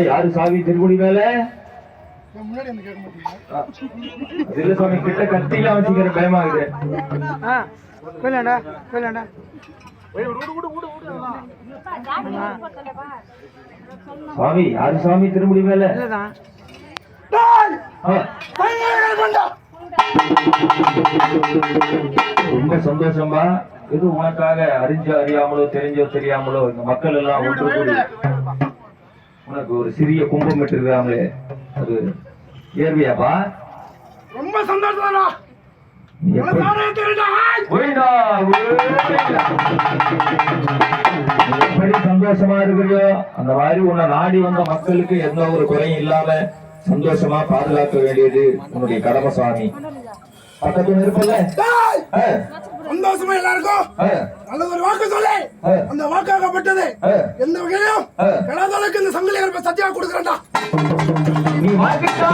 யாரு சாமி திருக்குடி மேல? முன்னாடி வந்து கேட்க மாட்டீங்க. இல்ல சாமி, கிட்ட கத்திலாம் வச்சுக்கிற பயமாகுது. போயிலாண்டா போயிலாண்டா. சாமி யாரு சாமி திருமுடி மேல? ரொம்ப சந்தோஷமா. இது உனக்காக அறிஞ்சோ அறியாமலோ தெரிஞ்சோ தெரியாமலோ இந்த மக்கள் எல்லாம் ஒன்று கூடி உனக்கு ஒரு சிறிய கும்பம் விட்டுருக்காங்களே, அது ஏர்வியாப்பா? ரொம்ப சந்தோஷம். எப்படி சந்தோஷமா இருக்கிறியோ அந்த மாதிரி உன்னை நாடி வந்த மக்களுக்கு எந்த ஒரு குறையும் இல்லாம சந்தோஷமா பாதுகாக்க வேண்டியது உன்னுடைய கடமை சாமி. பக்கத்துல இருப்பல்ல சந்தோஷமா எல்லாருக்கும் நல்ல ஒரு வாக்கு சொல்லி அந்த வாக்காகப்பட்டது எந்த வகையிலும் கடாதலுக்கு இந்த சங்கிலிகள் சத்தியா கொடுக்குறேன்டா. நீ வாக்கிட்டா